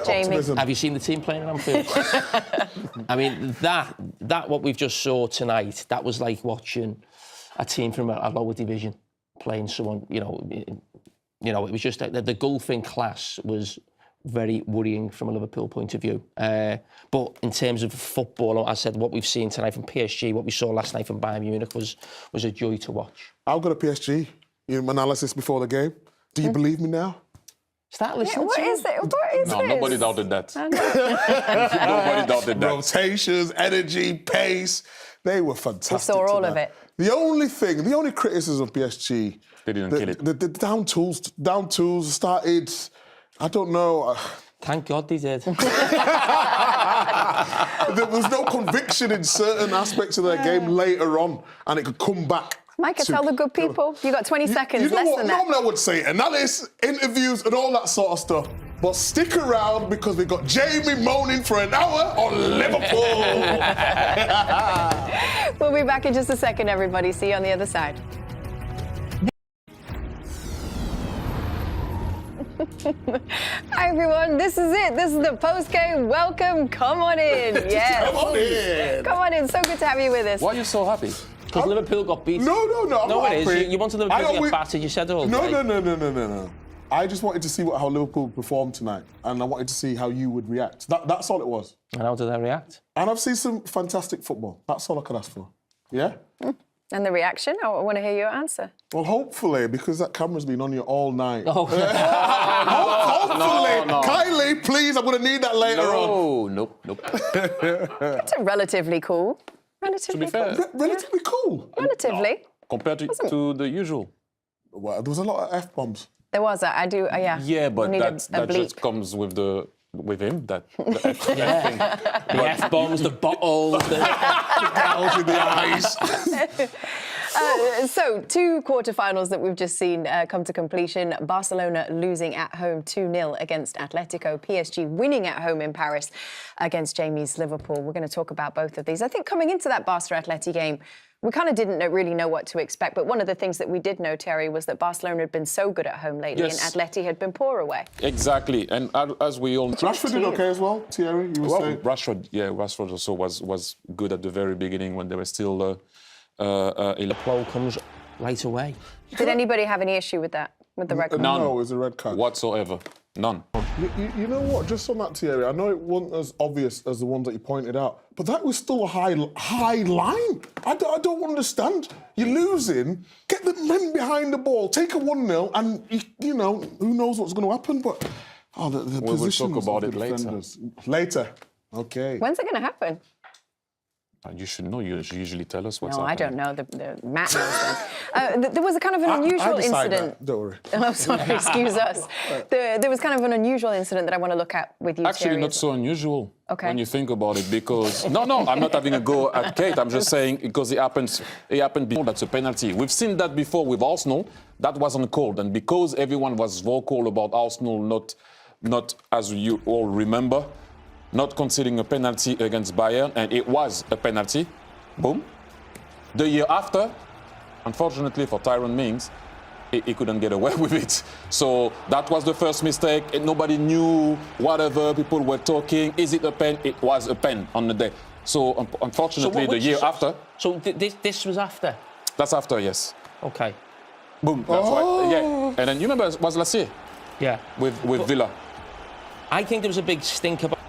Jamie. Have you seen the team playing at Anfield? I mean, that what we've just saw tonight, that was like watching a team from a lower division playing someone, you know, it was just the gulf in class was very worrying from a Liverpool point of view. But in terms of football, as I said, what we've seen tonight from PSG, what we saw last night from Bayern Munich was a joy to watch. I've got a PSG analysis before the game. Do you believe me now? Start listening What to is it? What is No, this? nobody doubted that. Nobody doubted that. Rotations, energy, pace. They were fantastic. We saw all tonight. of it. The only criticism of PSG, They didn't kill it. the down tools started, I don't know. Thank God they did. There was no conviction in certain aspects of their game later on, and it could come back. Micah, tell the good people. You got 20 seconds, You know less what? than that. Normally I would say analysis, interviews, and all that sort of stuff. But stick around because we've got Jamie moaning for an hour on Liverpool. We'll be back in just a second, everybody. See you on the other side. Hi, everyone. This is it. This is the post-game welcome. Come on in. Yes. Come on in. Come on in. So good to have you with us. Why are you so happy? Because Liverpool got beat. No, I'm No, not it happy. is. You wanted Liverpool to get battered. You said all. No. I just wanted to see how Liverpool performed tonight, and I wanted to see how you would react. That's all it was. And how did they react? And I've seen some fantastic football. That's all I could ask for. Yeah? And the reaction? I want to hear your answer. Well, hopefully, because that camera's been on you all night. Oh. Hopefully. No. Kylie, please, I'm going to need that later on. Nope. It's a relatively cool. Relatively To be fair. cool. Relatively cool. Relatively. Compared to the usual. Well, there was a lot of F-bombs. There was a, I do, yeah. Yeah, but We need that bleep. just comes with him. That the F thing. The F-bombs, the bottles, the Gouge in the eyes. So, two quarterfinals that we've just seen come to completion. Barcelona losing at home 2-0 against Atletico. PSG winning at home in Paris against Jamie's Liverpool. We're going to talk about both of these. I think coming into that Barca-Atleti game, we kind of didn't really know what to expect. But one of the things that we did know, Terry, was that Barcelona had been so good at home lately Yes. and Atleti had been poor away. Exactly, and as we all. Rashford did okay as well, Thierry, you were saying? Rashford also was good at the very beginning when they were still. flow comes right away. Did anybody have any issue with that, with the red card? None. No, it was a red card. Whatsoever, none. You know what? Just on that, Thierry, I know it wasn't as obvious as the ones that you pointed out, but that was still a high line. I don't understand. You're losing. Get the men behind the ball. Take a 1-0, and you know who knows what's going to happen. But the We'll positions talk about of the it later. defenders. Later. Okay. When's it going to happen? You should know. You usually tell us what's No, happening. I don't know. The Matt knows then. There was a kind of an unusual I decide incident. that. Don't worry. Oh, sorry, excuse us. There was kind of an unusual incident that I want to look at with you, Actually, Thierry, not as so unusual when you think about it, because... No, I'm not having a go at Kate. I'm just saying because it happened before. That's a penalty. We've seen that before with Arsenal. That wasn't called. And because everyone was vocal about Arsenal not as you all remember, not conceding a penalty against Bayern, and it was a penalty, boom. The year after, unfortunately for Tyrone Mings, he couldn't get away with it. So that was the first mistake, and nobody knew, whatever, people were talking, is it a pen? It was a pen on the day. So unfortunately, the year after... So this was after? That's after, yes. Okay. Boom, that's right. Yeah. And then you remember, it was last year? Yeah. With Villa. I think there was a big stink about...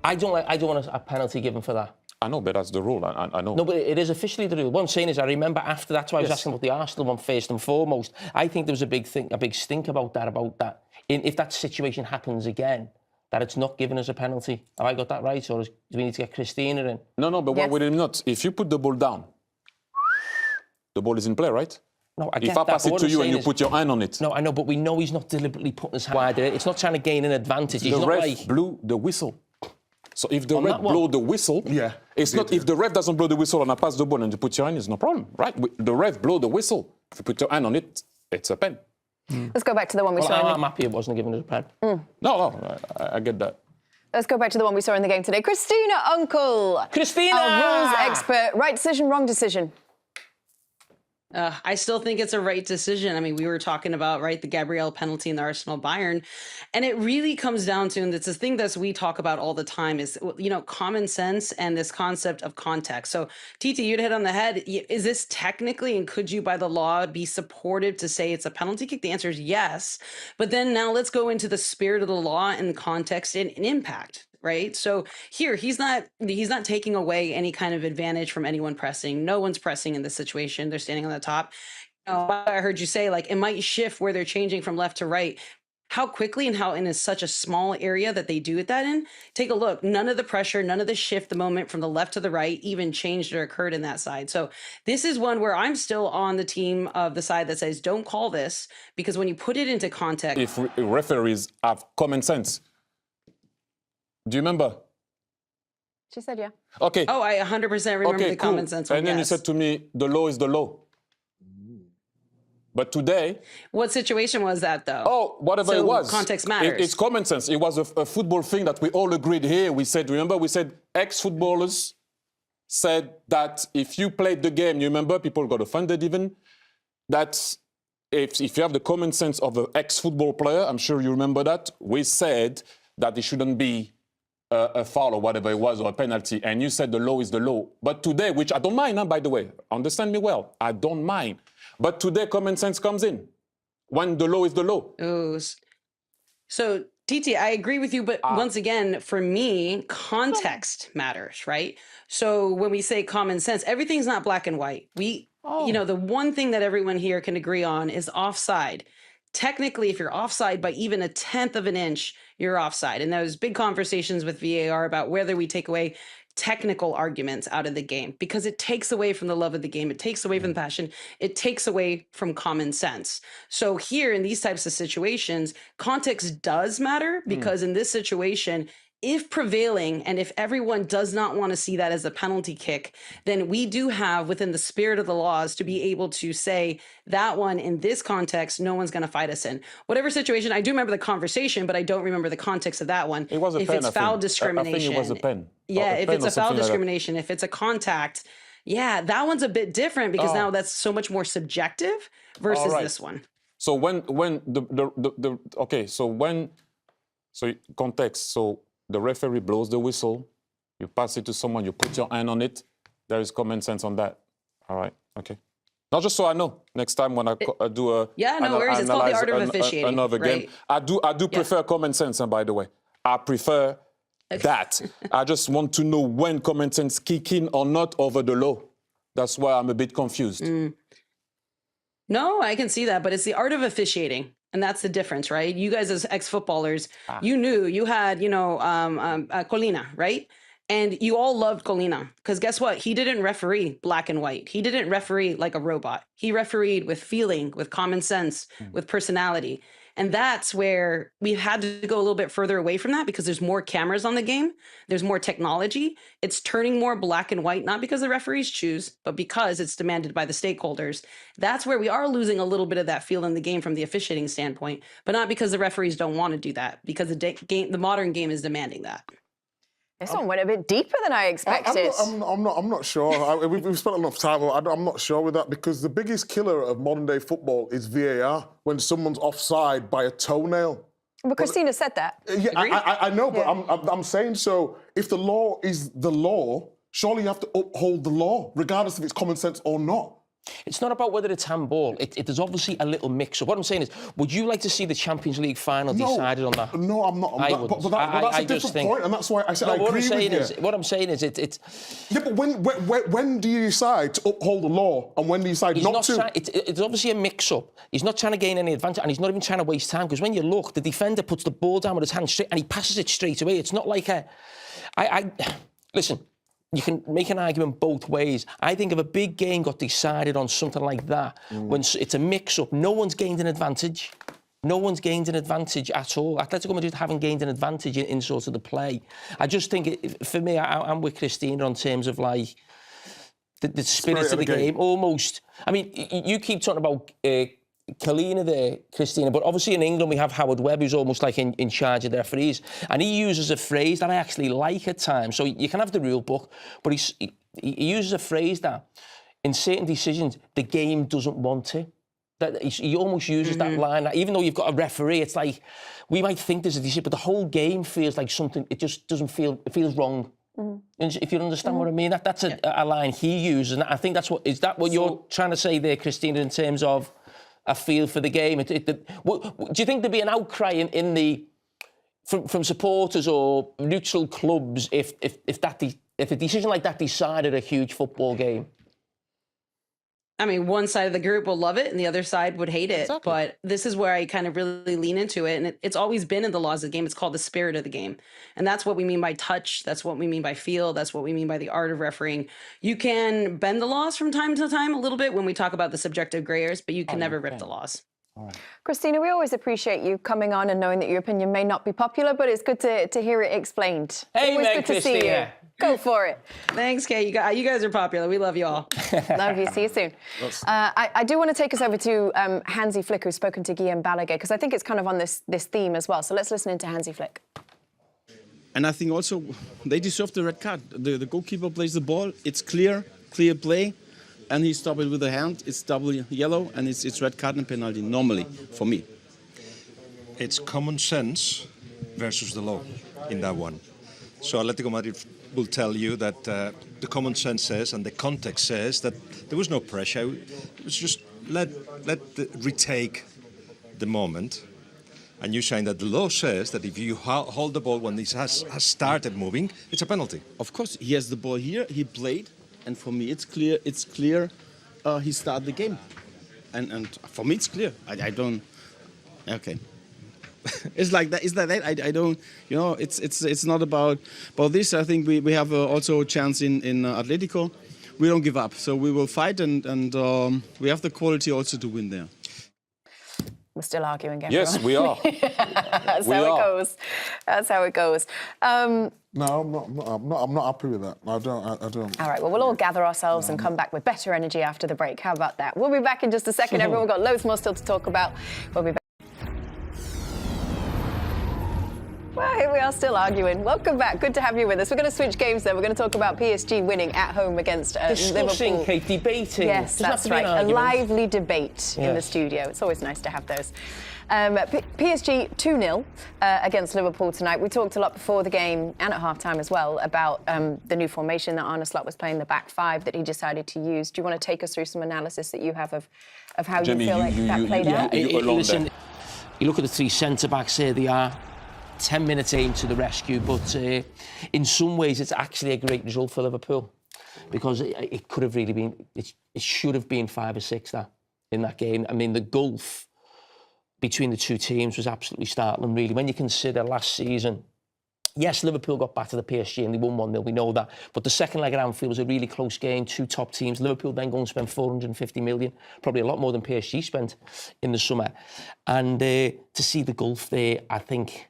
I don't want a penalty given for that. I know, but that's the rule. I know. No, but it is officially the rule. What I'm saying is, I remember after that's why I was asking about the Arsenal one first and foremost. I think there was a big stink about that. If that situation happens again, that it's not given as a penalty. Have I got that right, or do we need to get Christina in? No, but Yes. why would it not? If you put the ball down, the ball is in play, right? No, I get If I that, pass but it what to I'm you and saying you is- put your hand on it. No, I know, but we know he's not deliberately putting his hand wider. It's not trying to gain an advantage. He's The not ref like... blew the whistle. So if the On ref that one? blow the whistle, Yeah, it's not. If the ref doesn't blow the whistle and I pass the ball and you put your hand, it's no problem, right? The ref blow the whistle. If you put your hand on it, it's a pen. Let's go back to the one we saw. I'm happy it wasn't given as a pen. No, I get that. Let's go back to the one we saw in the game today. Christina Uncle. Christina! Our rules expert. Right decision, wrong decision? I still think it's a right decision. I mean, we were talking about, right, the Gabriel penalty in the Arsenal Bayern. And it really comes down to, and it's a thing that we talk about all the time, is, common sense and this concept of context. So, Titi, you'd hit on the head. Is this technically, and could you by the law be supported to say it's a penalty kick? The answer is yes. But then now let's go into the spirit of the law and context and impact. Right. So here he's not taking away any kind of advantage from anyone pressing. No one's pressing in this situation. They're standing on the top. I heard you say, like, it might shift where they're changing from left to right. How quickly and how in such a small area that they do it that in. Take a look. None of the pressure, none of the shift, the moment from the left to the right even changed or occurred in that side. So this is one where I'm still on the team of the side that says don't call this, because when you put it into context. If referees have common sense. Do you remember? She said, yeah. Okay. Oh, I 100% remember the common sense one. And then you said to me, the law is the law. But today... What situation was that, though? Oh, whatever it was. Context matters. It's common sense. It was a football thing that we all agreed here. We said, remember, we said ex-footballers said that if you played the game, you remember, people got offended even, that if you have the common sense of an ex-football player, I'm sure you remember that, we said that it shouldn't be a foul or whatever it was, or a penalty, and you said the law is the law. But today, which I don't mind, by the way, understand me well, I don't mind. But today, common sense comes in when the law is the law. Ooh. So, Titi, I agree with you, but once again, for me, context matters, right? So when we say common sense, everything's not black and white. The one thing that everyone here can agree on is offside. Technically, if you're offside by even a 1/10 of an inch, you're offside. And there's big conversations with VAR about whether we take away technical arguments out of the game, because it takes away from the love of the game. It takes away from the passion. It takes away from common sense. So here in these types of situations, context does matter, because in this situation, if prevailing and if everyone does not want to see that as a penalty kick, then we do have within the spirit of the laws to be able to say that one in this context, no one's going to fight us in. Whatever situation, I do remember the conversation, but I don't remember the context of that one. It was a pen, If it's foul discrimination. I think it was a pen. Yeah, if it's a foul discrimination, like if it's a contact, yeah, that one's a bit different, because now that's so much more subjective versus this one. So context, so the referee blows the whistle, you pass it to someone, you put your hand on it, there is common sense on that. All right, okay. Not just so I know, next time when I do a... Yeah, no worries, it's called the art of officiating. Another game. I do prefer common sense, and by the way, I prefer that. I just want to know when common sense kick in or not over the law. That's why I'm a bit confused. No, I can see that, but it's the art of officiating. And that's the difference, right? You guys as ex-footballers, you knew you had, Colina, right? And you all loved Colina, because guess what? He didn't referee black and white. He didn't referee like a robot. He refereed with feeling, with common sense, with personality. And that's where we've had to go a little bit further away from that, because there's more cameras on the game. There's more technology. It's turning more black and white, not because the referees choose, but because it's demanded by the stakeholders. That's where we are losing a little bit of that feel in the game from the officiating standpoint, but not because the referees don't want to do that, because the modern game is demanding that. This one went a bit deeper than I expected. I'm not sure. We've spent enough time. I'm not sure with that, because the biggest killer of modern day football is VAR, when someone's offside by a toenail. But Christina said that. Yeah, I know, but I'm saying, so if the law is the law, surely you have to uphold the law, regardless if it's common sense or not. It's not about whether it's handball. There's obviously a little mix-up. What I'm saying is, would you like to see the Champions League final decided on that? No, I'm not. But that's a different point, and that's why I said I agree with you. What I'm saying is, it's... Yeah, but when do you decide to uphold the law, and when do you decide not to? It's obviously a mix-up. He's not trying to gain any advantage, and he's not even trying to waste time, because when you look, the defender puts the ball down with his hand straight, and he passes it straight away. It's not like a... Listen... You can make an argument both ways. I think if a big game got decided on something like that, when it's a mix-up, no one's gained an advantage. No one's gained an advantage at all. Atletico Madrid haven't gained an advantage in sort of the play. I just think, for me, I'm with Christina on terms of, like, the spirit of the game. Almost. I mean, you keep talking about... Kalina there, Christina, but obviously in England we have Howard Webb, who's almost like in charge of the referees, and he uses a phrase that I actually like at times. So you can have the rule book, but he uses a phrase that in certain decisions, the game doesn't want it. That he almost uses that line. Even though you've got a referee, it's like, we might think there's a decision, but the whole game feels like something, it just doesn't feel, it feels wrong. If you understand what I mean, that's a line he uses, and I think is that what you're trying to say there, Christina, in terms of a feel for the game? Do you think there'd be an outcry from supporters or neutral clubs if a decision like that decided a huge football game? I mean, one side of the group will love it and the other side would hate it. Exactly. But this is where I kind of really lean into it. And it's always been in the laws of the game. It's called the spirit of the game. And that's what we mean by touch. That's what we mean by feel. That's what we mean by the art of refereeing. You can bend the laws from time to time a little bit when we talk about the subjective gray areas, but you can never rip the laws. Christina, we always appreciate you coming on and knowing that your opinion may not be popular, but it's good to hear it explained. Hey, always man, good to see you. Christina. Go for it. Thanks, Kay. You guys are popular. We love you all. Love you. See you soon. I do want to take us over to Hansi Flick, who's spoken to Guillaume Balaguer, because I think it's kind of on this theme as well. So let's listen into Hansi Flick. And I think also they deserve the red card. The goalkeeper plays the ball. It's clear play. And he stopped it with a hand. It's double yellow, and it's red card and penalty, normally, for me. It's common sense versus the law in that one. So Atletico Madrid will tell you that the common sense says and the context says that there was no pressure. It was just retake the moment. And you're saying that the law says that if you hold the ball when this has started moving, it's a penalty. Of course, he has the ball here. He played. And for me, it's clear. He started the game, and for me, it's clear. I don't. Okay, it's like that. Is that? I don't. You know, it's not about this. I think we have also a chance in Atletico. We don't give up, so we will fight, and we have the quality also to win there. We're still arguing, everyone. Yes, we are. That's how it goes. That's how it goes. No, I'm not happy with that. I don't. All right, well, we'll all gather ourselves and come back with better energy after the break. How about that? We'll be back in just a second, everyone. We've got loads more still to talk about. We'll be back. Well, here we are still arguing. Welcome back. Good to have you with us. We're going to switch games then. We're going to talk about PSG winning at home against Discussing, Liverpool. Kate, debating. Yes, that's right. A lively debate in the studio. It's always nice to have those. PSG 2-0 against Liverpool tonight. We talked a lot before the game and at half-time as well about the new formation that Arne Slot was playing, the back five that he decided to use. Do you want to take us through some analysis that you have of how Jamie, you feel like that played out? Listen, you look at the three centre-backs here, they are 10 minutes aim to the rescue, but in some ways it's actually a great result for Liverpool because it could have really been, it should have been 5 or 6 in that game. I mean, the gulf between the two teams was absolutely startling, really. When you consider last season, yes, Liverpool got back to the PSG and they won 1-0, we know that. But the second leg at Anfield was a really close game, two top teams. Liverpool then go and spend 450 million, probably a lot more than PSG spent in the summer. And to see the gulf there, I think,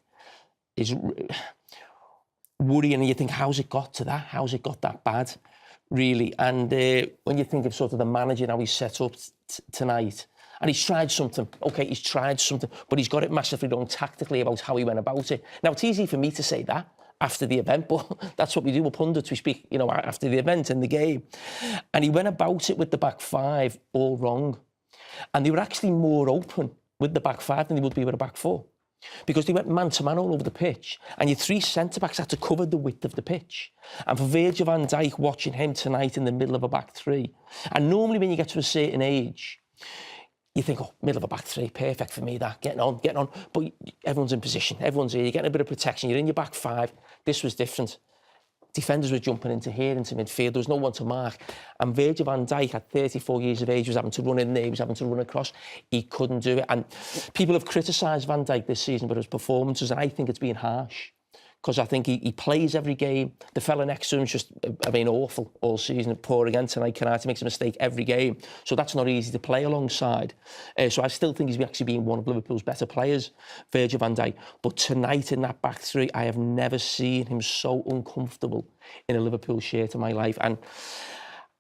is worrying. And you think, how's it got to that? How's it got that bad, really? And when you think of sort of the manager, how he's set up tonight, and he's tried something. OK, he's tried something, but he's got it massively wrong tactically about how he went about it. Now, it's easy for me to say that after the event, but that's what we do. We're pundits. We speak, you know, after the event in the game. And he went about it with the back five all wrong. And they were actually more open with the back five than they would be with a back four. Because they went man-to-man all over the pitch. And your three centre-backs had to cover the width of the pitch. And for Virgil van Dijk, watching him tonight in the middle of a back three, and normally when you get to a certain age, you think, oh, middle of a back three, perfect for me, that, getting on. But everyone's in position, everyone's here, you're getting a bit of protection, you're in your back five. This was different. Defenders were jumping into here, into midfield, there was no one to mark. And Virgil van Dijk, at 34 years of age, was having to run in there, he was having to run across. He couldn't do it. And people have criticised Van Dijk this season for his performances, and I think it's been harsh. Because I think he plays every game. The fella next to him's just, awful all season. Poor again tonight. Canati makes a mistake every game. So that's not easy to play alongside. So I still think he's actually been one of Liverpool's better players, Virgil van Dijk. But tonight in that back three, I have never seen him so uncomfortable in a Liverpool shirt in my life. And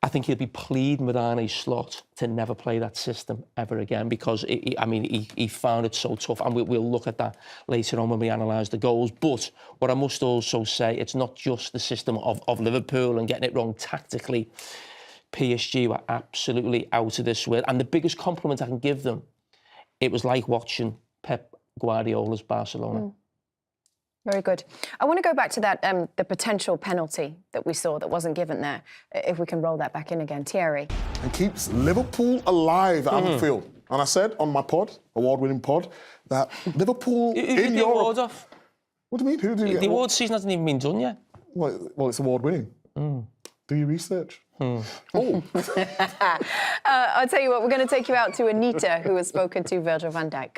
I think he'll be pleading with Arne Slot to never play that system ever again because, he found it so tough. And we'll look at that later on when we analyse the goals. But what I must also say, it's not just the system of Liverpool and getting it wrong tactically. PSG were absolutely out of this world. And the biggest compliment I can give them, it was like watching Pep Guardiola's Barcelona. Very good. I want to go back to that, the potential penalty that we saw that wasn't given there. If we can roll that back in again. Thierry. And keeps Liverpool alive at Anfield. And I said on my pod, award-winning pod, that Liverpool in Europe... Award off? What do you mean? Who do you The award season hasn't even been done yet. Well, it's award-winning. Do your research. Oh. I'll tell you what, we're going to take you out to Anita, who has spoken to Virgil van Dijk.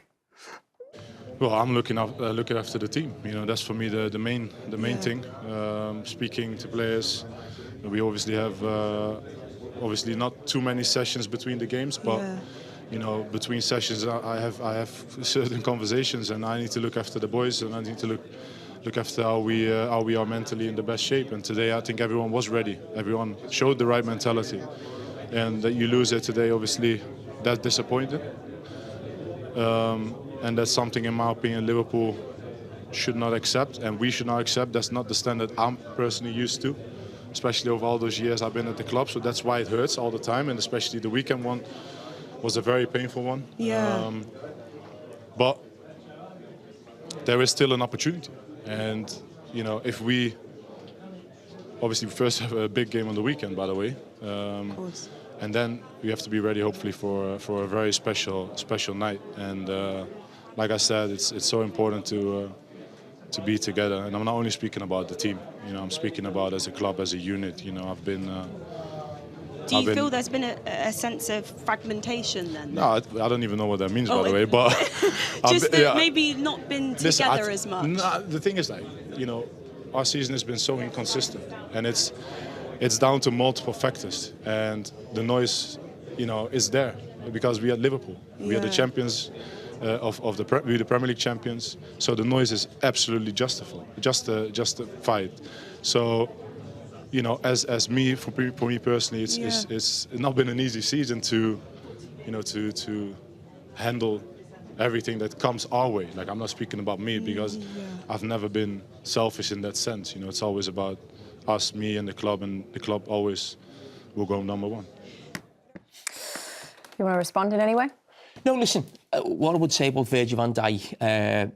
Well, I'm looking after the team. You know, that's for me the main thing. Speaking to players, we obviously have obviously not too many sessions between the games, but you know, between sessions I have certain conversations, and I need to look after the boys, and I need to look after how we are mentally in the best shape. And today I think everyone was ready. Everyone showed the right mentality, and that you lose it today, obviously, that's disappointing. And that's something, in my opinion, Liverpool should not accept, and we should not accept. That's not the standard I'm personally used to, especially over all those years I've been at the club. So that's why it hurts all the time, and especially the weekend one was a very painful one. But there is still an opportunity, and you know, if we obviously first have a big game on the weekend, by the way. Of course. And then we have to be ready, hopefully, for a very special night. And like I said, it's so important to be together. And I'm not only speaking about the team. You know, I'm speaking about as a club, as a unit. You know, I've been. Do you feel there's been a sense of fragmentation then? No, I don't even know what that means, by the way. But just that maybe not been together as much. No, the thing is, like, you know, our season has been so inconsistent, and it's down to multiple factors, and the noise, you know, is there because we are Liverpool. We are the champions we're the Premier League champions. So the noise is absolutely justified. So, you know, as me, for me personally, it's not been an easy season to, you know, to handle everything that comes our way. Like, I'm not speaking about me because I've never been selfish in that sense. You know, it's always about us, me, and the club always will go number one. You want to respond in any way? No, listen, what I would say about Virgil van Dijk,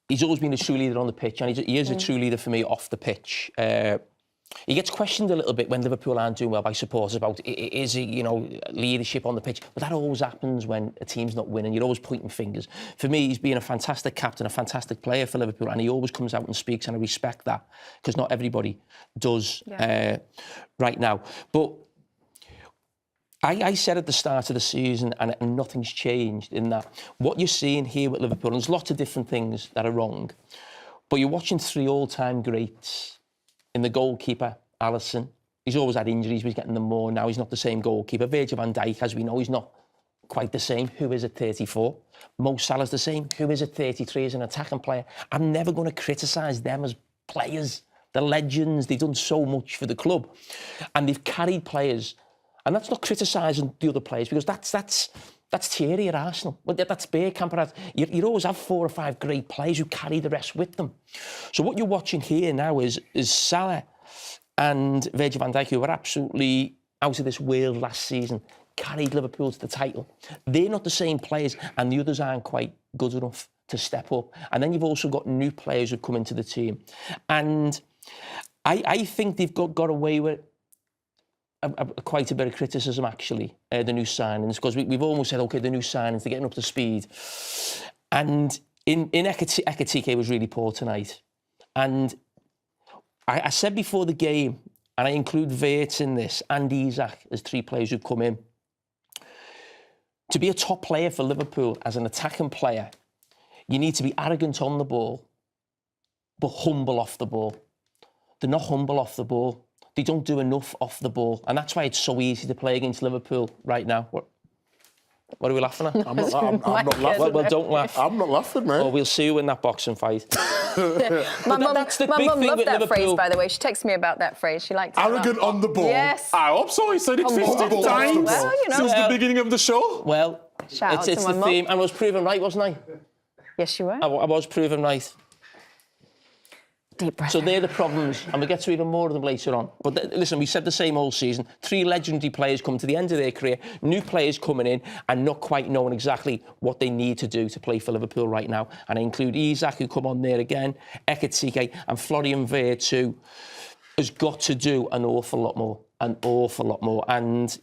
he's always been a true leader on the pitch, and he is a true leader for me off the pitch. He gets questioned a little bit when Liverpool aren't doing well by supporters about, is he, you know, leadership on the pitch? But that always happens when a team's not winning. You're always pointing fingers. For me, he's been a fantastic captain, a fantastic player for Liverpool, and he always comes out and speaks, and I respect that, because not everybody does right now. But I said at the start of the season, and nothing's changed in that, what you're seeing here with Liverpool, and there's lots of different things that are wrong, but you're watching three all-time greats. In the goalkeeper, Alisson, he's always had injuries, but he's getting them more now. He's not the same goalkeeper. Virgil van Dijk, as we know, he's not quite the same. Who is at 34? Mo Salah's the same. Who is at 33 as an attacking player? I'm never going to criticise them as players. They're legends. They've done so much for the club. And they've carried players. And that's not criticising the other players, because that's Thierry at Arsenal. Well, that's Bergkamp. You always have 4 or 5 great players who carry the rest with them. So what you're watching here now is Salah and Virgil van Dijk, who were absolutely out of this world last season, carried Liverpool to the title. They're not the same players, and the others aren't quite good enough to step up. And then you've also got new players who come into the team. And I think they've got away with quite a bit of criticism, actually, the new signings, because we've almost said, OK, the new signings, they're getting up to speed. And in Ekitike was really poor tonight. And I said before the game, and I include Wirtz in this, and Isak as 3 players who've come in. To be a top player for Liverpool as an attacking player, you need to be arrogant on the ball, but humble off the ball. They're not humble off the ball. They don't do enough off the ball. And that's why it's so easy to play against Liverpool right now. What are we laughing at? I'm not laughing. Well, don't laugh. I'm not laughing, man. Oh, we'll see you in that boxing fight. My mum that's the loved big thing with that Liverpool. phrase, by the way. She texted me about that phrase. She liked it. Arrogant on the ball. Yes. I hope so. He said it 15 Humble. times Well, you know. since the beginning of the show. Well, Shout out it's to my the mum. theme. And I was proven right, wasn't I? Yes, you were. I was proven right. Deep breath. So they're the problems, and we'll get to even more of them later on. But listen, we said the same all season. 3 legendary players come to the end of their career, new players coming in and not quite knowing exactly what they need to do to play for Liverpool right now. And I include Isak, who come on there again, Ekitike, and Florian Wirtz, who has got to do an awful lot more. And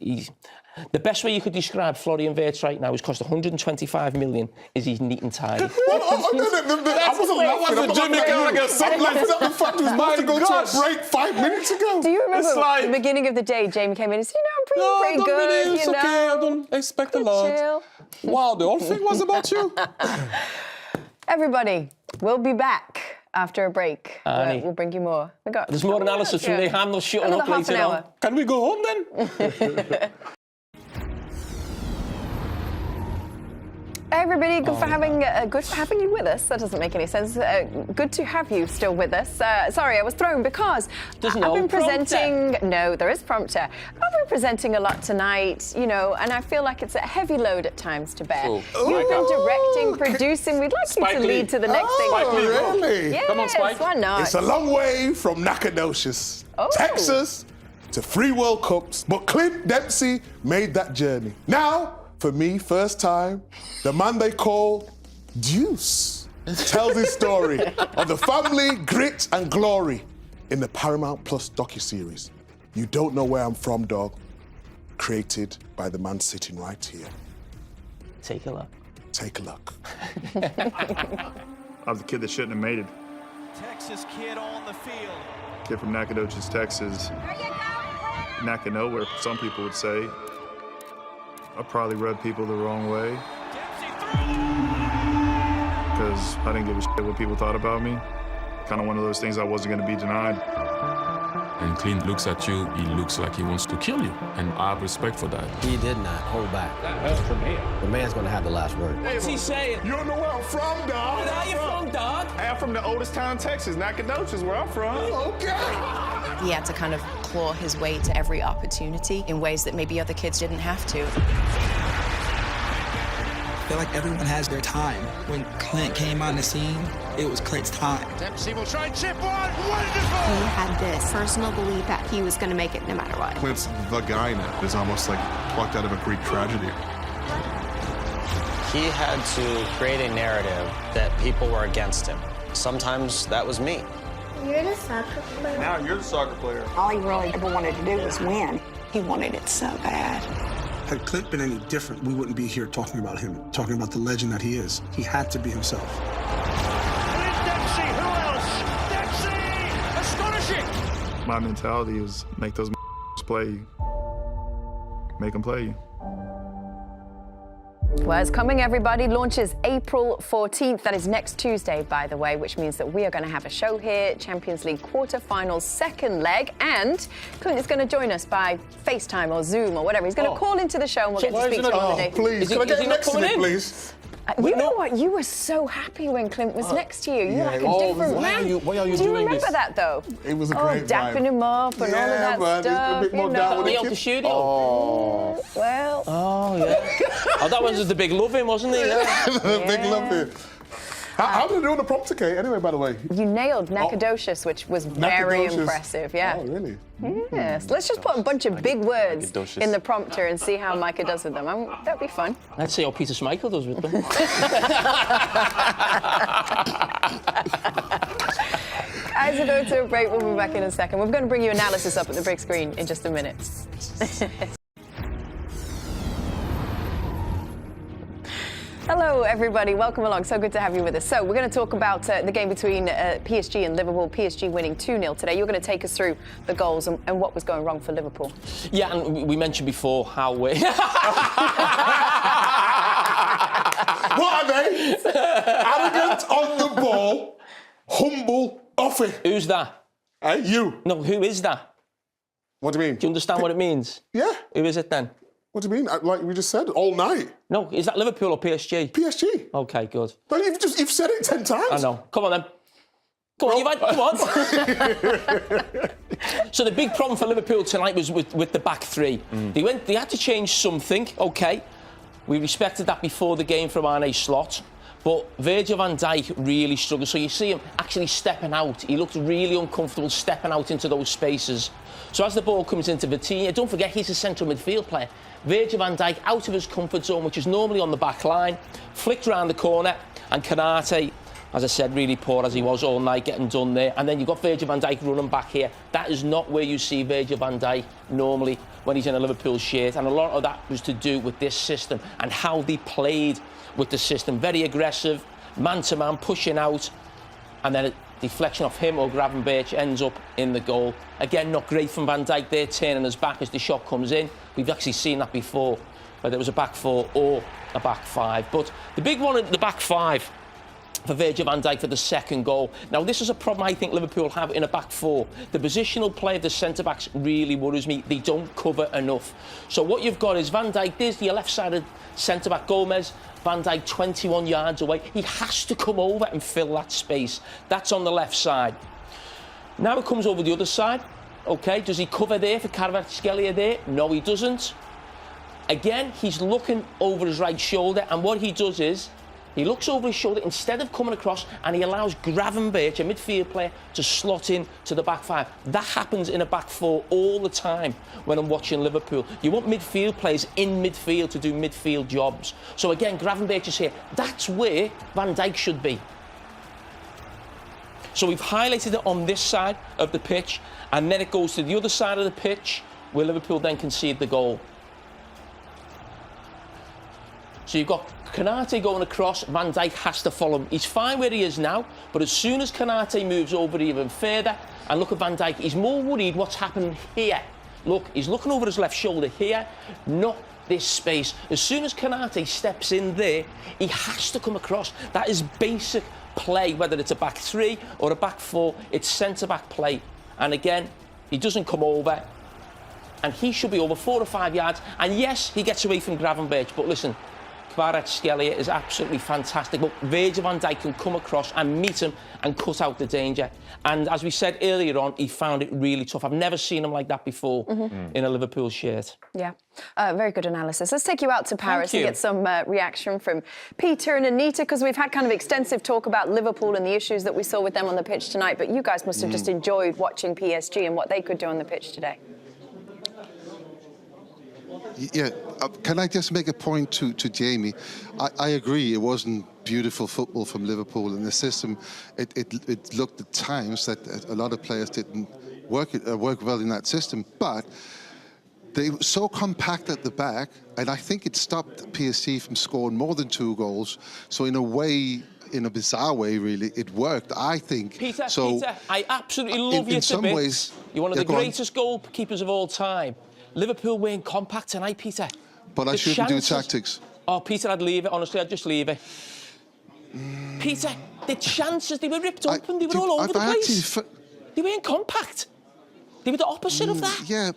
the best way you could describe Florian Wirtz right now is cost 125 million. Is he's neat and tidy? I wasn't laughing. That was Jimmy Carragher. I'm laughing at the fact he was about to go to a break 5 minutes ago. Do you remember at the beginning of the day, Jamie came in and said, I'm pretty good, really, it's you know. okay, I don't expect a lot. Chill. Wow, the whole thing was about you. Everybody, we'll be back after a break. We'll bring you more. There's more analysis from the handle shutting up later on. Can we go home then? Hey everybody, good for having you with us. That doesn't make any sense. Good to have you still with us. Sorry, I was thrown because I've been presenting. No, there is prompter. I've been presenting a lot tonight, you know, and I feel like it's a heavy load at times to bear. You've been directing, producing. We'd like you to lead to the next thing. Really? Yes, Come on, Spike. Why not? It's a long way from Nacogdoches, Texas, to 3 World Cups, but Clint Dempsey made that journey. Now, for me, first time, the man they call Deuce tells his story of the family, grit and glory in the Paramount Plus docuseries. You Don't Know Where I'm From, Dog, created by the man sitting right here. Take a look. Take a look. I was the kid that shouldn't have made it. Texas kid on the field. Kid from Nacogdoches, Texas. Naca nowhere, some people would say. I probably rubbed people the wrong way. Because I didn't give a shit what people thought about me. Kind of one of those things I wasn't going to be denied. When Clint looks at you, he looks like he wants to kill you. And I have respect for that. He did not hold back. That's from here. The man's going to have the last word. What's he saying? You don't know where I'm from, dog. Where are you from, dog? I'm from the oldest town in Texas, Nacogdoches, where I'm from. Okay. He had to kind of claw his way to every opportunity in ways that maybe other kids didn't have to. I feel like everyone has their time. When Clint came on the scene, it was Clint's time. Dempsey will try and chip one. Wonderful! He had this personal belief that he was going to make it no matter what. Clint's the guy now. It's almost like plucked out of a Greek tragedy. He had to create a narrative that people were against him. Sometimes that was me. You're the soccer player. Now you're the soccer player. All he really ever wanted to do was win. He wanted it so bad. Had Clint been any different, we wouldn't be here talking about him, talking about the legend that he is. He had to be himself. Clint Dempsey, who else? Dempsey! Astonishing! My mentality is make those play you. Make them play you. Well, it's coming, everybody. Launches April 14th. That is next Tuesday, by the way, which means that we are going to have a show here. Champions League quarterfinals, second leg. And Clint is going to join us by FaceTime or Zoom or whatever. He's going to call into the show and we'll get to speak to him on the day. Please, can I get next to me, please? You know what? You were so happy when Clint was next to you. You're like a different man. Why are you Do you doing remember this? that, though? It was a great vibe. Dapping him up and all of that man, stuff. a bit more down with the studio. Oh. Well. Oh, yeah. Oh, that was just the big loving, wasn't it? The big loving. How did you do on the prompter, Kate, anyway, by the way? You nailed Nacogdoches, which was very impressive, yeah. Oh, really? Yes. Let's just put a bunch of big words in the prompter and see how Micah does with them. That'd be fun. Let's see how Peter Schmeichel does with them. As we go to a break, we'll be back in a second. We're going to bring you analysis up at the big screen in just a minute. Hello, everybody. Welcome along. So good to have you with us. So we're going to talk about the game between PSG and Liverpool. PSG winning 2-0 today. You're going to take us through the goals and what was going wrong for Liverpool. Yeah, and we mentioned before how we... What are they? Arrogant on the ball, humble off it. Who's that? Hey, you. No, who is that? What do you mean? Do you understand what it means? Yeah. Who is it then? What do you mean? Like we just said, all night. No, is that Liverpool or PSG? PSG. Okay, good. But you've said it 10 times. I know. Come on then. Come on, come on. So the big problem for Liverpool tonight was with the back three. They had to change something. Okay, we respected that before the game from Arne Slot. But Virgil van Dijk really struggled. So you see him actually stepping out. He looked really uncomfortable stepping out into those spaces. So as the ball comes into Vitinha, don't forget he's a central midfield player. Virgil van Dijk out of his comfort zone, which is normally on the back line, flicked round the corner, and Canate, as I said, really poor as he was all night, getting done there. And then you've got Virgil van Dijk running back here. That is not where you see Virgil van Dijk normally when he's in a Liverpool shirt. And a lot of that was to do with this system and how they played with the system. Very aggressive, man-to-man, pushing out. And then a deflection off him or Gravenberch ends up in the goal. Again, not great from Van Dijk there, turning his back as the shot comes in. We've actually seen that before, whether it was a back four or a back five. But the big one in the back five for Virgil van Dijk for the second goal. Now, this is a problem I think Liverpool have in a back four. The positional play of the centre-backs really worries me. They don't cover enough. So what you've got is Van Dijk, there's your left-sided centre-back Gomez, Van Dijk 21 yards away. He has to come over and fill that space. That's on the left side. Now it comes over the other side. OK, does he cover there for Carragher there? No, he doesn't. Again, he's looking over his right shoulder, and what he does is he looks over his shoulder instead of coming across, and he allows Gravenberch, a midfield player, to slot in to the back five. That happens in a back four all the time when I'm watching Liverpool. You want midfield players in midfield to do midfield jobs. So again, Gravenberch is here. That's where Van Dijk should be. So we've highlighted it on this side of the pitch, and then it goes to the other side of the pitch where Liverpool then concede the goal. So you've got Canate going across, Van Dijk has to follow him. He's fine where he is now, but as soon as Canate moves over even further, and look at Van Dijk, he's more worried what's happening here. Look, he's looking over his left shoulder here, not this space. As soon as Canate steps in there, he has to come across. That is basic play, whether it's a back three or a back four, it's centre-back play. And again, he doesn't come over, and he should be over 4 or 5 yards. And yes, he gets away from Gravenberch, but listen, Kvaratskhelia is absolutely fantastic, but Virgil van Dijk can come across and meet him and cut out the danger. And as we said earlier on, he found it really tough. I've never seen him like that before in a Liverpool shirt. Yeah, very good analysis. Let's take you out to Paris and get some reaction from Peter and Anita, because we've had kind of extensive talk about Liverpool and the issues that we saw with them on the pitch tonight, but you guys must have just enjoyed watching PSG and what they could do on the pitch today. Yeah, can I just make a point to Jamie? I agree, it wasn't beautiful football from Liverpool, and the system, it looked at times that a lot of players didn't work well in that system, but they were so compact at the back, and I think it stopped PSG from scoring more than 2 goals. So in a way, in a bizarre way, really, it worked, I think. Peter, I absolutely love you to some bits. ways, You're one of the greatest goalkeepers of all time. Liverpool weren't compact tonight, Peter. But I shouldn't do tactics. Oh, Peter, I'd leave it. Honestly, I'd just leave it. Peter, the chances, they were ripped open. They were all over the place. They weren't compact. They were the opposite of that. Yeah.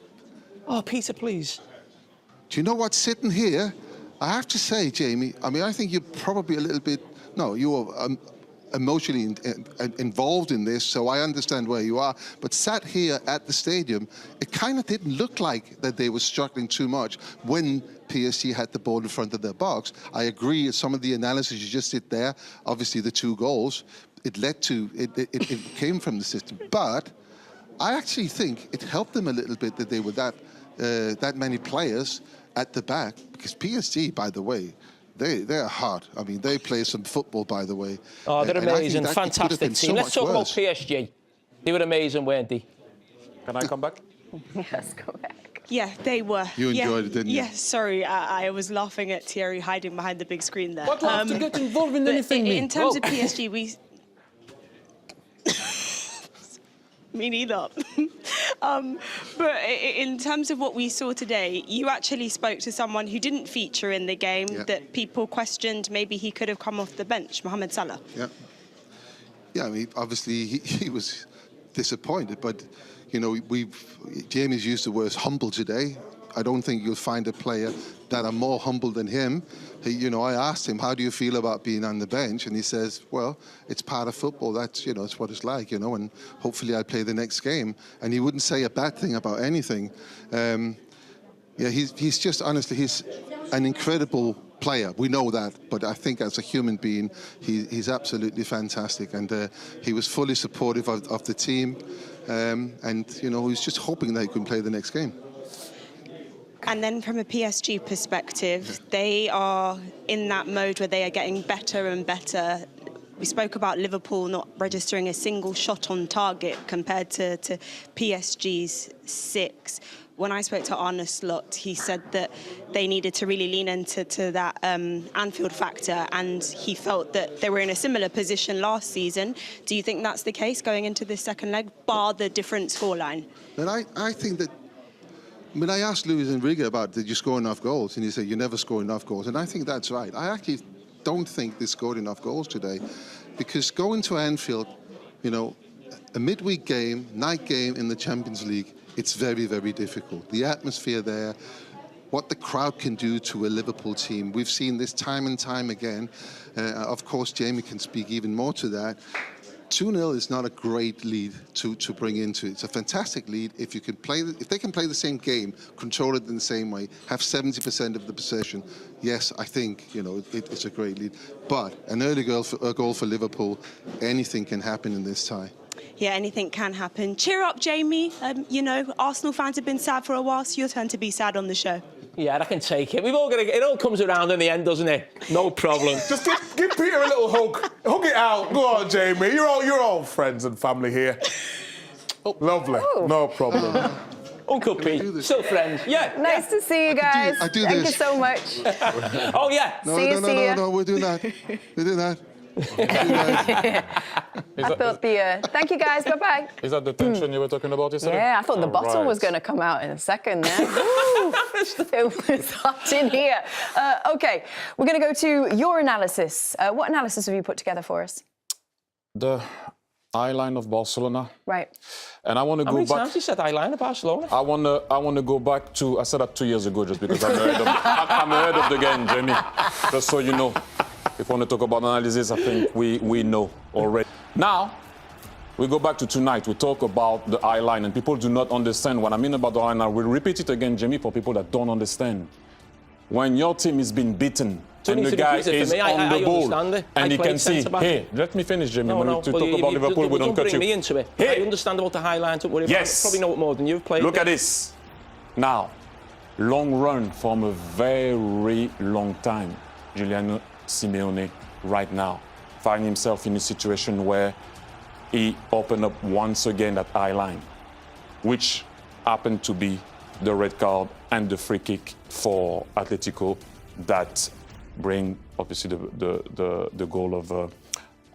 Oh, Peter, please. Do you know what's sitting here? I have to say, Jamie, I mean, I think you're probably a little bit... No, you're emotionally involved in this, so I understand where you are. But sat here at the stadium, it kind of didn't look like that they were struggling too much when PSG had the ball in front of their box. I agree with some of the analysis you just did there. Obviously, the 2 goals, it led to... It came from the system. But I actually think it helped them a little bit that they were that many players at the back, because PSG, by the way, they're hard. I mean, they play some football, by the way. Oh, they're amazing. Fantastic team. Let's talk about PSG. They were amazing, weren't they? Can I come back? Yes, go back. Yeah, they were. You enjoyed it, didn't you? Yes, sorry. I was laughing at Thierry hiding behind the big screen there. What do I have to get involved in anything? In terms of PSG, we... Me neither. But in terms of what we saw today, you actually spoke to someone who didn't feature in the game that people questioned maybe he could have come off the bench, Mohamed Salah. Yeah. Yeah, I mean, obviously he was disappointed, but, you know, Jamie's used the word humble today. I don't think you'll find a player that are more humble than him. You know, I asked him, how do you feel about being on the bench? And he says, well, it's part of football. That's, you know, it's what it's like, you know, and hopefully I'll play the next game. And he wouldn't say a bad thing about anything. Yeah, he's just, honestly, he's an incredible player, we know that, but I think as a human being, he's absolutely fantastic, and he was fully supportive of the team, and he was just hoping that he could play the next game. And then from a PSG perspective, they are in that mode where they are getting better and better. We spoke about Liverpool not registering a single shot on target compared to PSG's 6. When I spoke to Arne Slot, he said that they needed to really lean into that Anfield factor, and he felt that they were in a similar position last season. Do you think that's the case going into this second leg, bar the different scoreline? And I think that, I asked Luis Enrique about, did you score enough goals? And he said, you never score enough goals. And I think that's right. I actually don't think they scored enough goals today, because going to Anfield, a midweek game, night game in the Champions League, it's very, very difficult. The atmosphere there, what the crowd can do to a Liverpool team. We've seen this time and time again. Of course, Jamie can speak even more to that. 2-0 is not a great lead to bring into it. It's a fantastic lead if you can if they can play the same game, control it in the same way, have 70% of the possession. Yes, I think it's a great lead. But an early goal for Liverpool, anything can happen in this tie. Yeah, anything can happen. Cheer up, Jamie. Arsenal fans have been sad for a while, so your turn to be sad on the show. Yeah, I can take it. It all comes around in the end, doesn't it? No problem. Just give Peter a little hug. Hug it out. Go on, Jamie. You're all friends and family here. Oh, lovely. Oh. No problem. Uncle Pete, still friends. Yeah. Nice to see you guys. I do Thank this. you so much. Oh, yeah. No, we're doing that. We're doing that. I thought thank you guys, bye-bye. Is that the tension you were talking about yesterday? Yeah, I thought the bottle was going to come out in a second there. It was hot in here. Okay, we're going to go to your analysis. What analysis have you put together for us? The eye line of Barcelona. Right. And I want to go back. How many times you said eye line of Barcelona? I want to go back to. I said that 2 years ago, just because I'm ahead of the game, Jamie. Just so you know. If we want to talk about analysis, I think we know already. Now, we go back to tonight. We talk about the eye line, and people do not understand what I mean about the eye line. We'll repeat it again, Jamie, for people that don't understand. When your team is being beaten, and the guy is on the ball, and he can see, hey, let me finish, Jamie. When we talk about Liverpool, we don't cut you. Bring me into it. Hey. I understand about the high line. Don't worry about it. Probably know it more than you've played. Look at this. Now, long run from a very long time. Giuliano Simeone right now find himself in a situation where he opened up once again that eye line, which happened to be the red card and the free kick for Atletico that bring obviously the goal of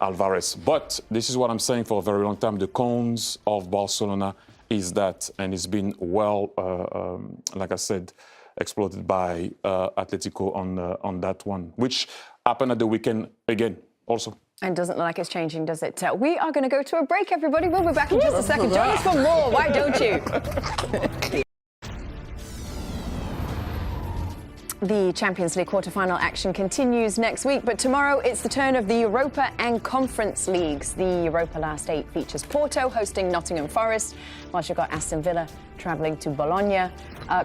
Alvarez. But this is what I'm saying for a very long time. The cons of Barcelona is that, and it's been well, like I said, exploited by Atletico on that one, which happened at the weekend again also. And doesn't look like it's changing, does it? We are going to go to a break, everybody. We'll be back in just a second. Join us for more. Why don't you? The Champions League quarterfinal action continues next week, but tomorrow it's the turn of the Europa and Conference Leagues. The Europa last 8 features Porto hosting Nottingham Forest, whilst you've got Aston Villa travelling to Bologna.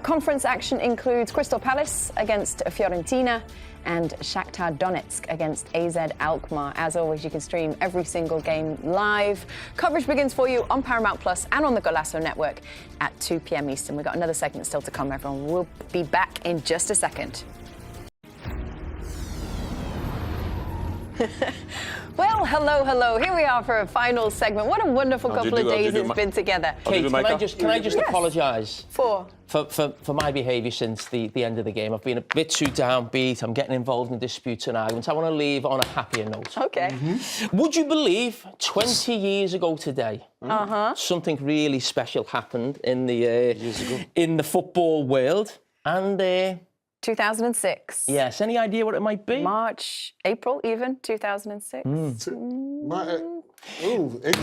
Conference action includes Crystal Palace against Fiorentina and Shakhtar Donetsk against AZ Alkmaar. As always, you can stream every single game live. Coverage begins for you on Paramount Plus and on the Golazo Network at 2 p.m. Eastern. We've got another segment still to come, everyone. We'll be back in just a second. Well, hello. Here we are for a final segment. What a wonderful couple of days it's been together. Kate, can I just apologise? For my behaviour since the end of the game. I've been a bit too downbeat. I'm getting involved in disputes and arguments. I want to leave on a happier note. Okay. Would you believe 20 years ago today, something really special happened in the football world? And 2006. Yes. Any idea what it might be? March, April, even 2006.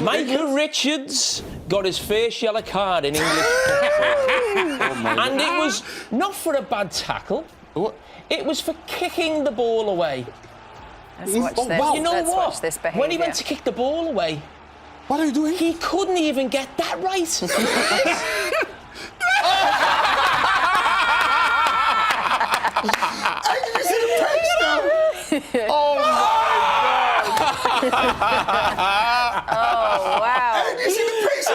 Micah Richards got his first yellow card in English football. And it was not for a bad tackle. It was for kicking the ball away. Let's watch this. Well, you know Let's what? Watch this behaviour. When he went to kick the ball away, what are you doing? He couldn't even get that right. Oh my God! Oh wow! You see the pace of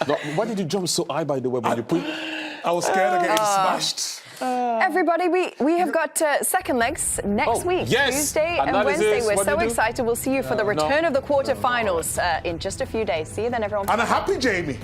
No, why did you jump so high, by the way, when you put... I was scared of getting smashed. Everybody, we have got second legs next week, yes. Tuesday and Analysis, Wednesday. We're what do so you do? excited. We'll see you for the return of the quarterfinals in just a few days. See you then, everyone. And a happy Jamie.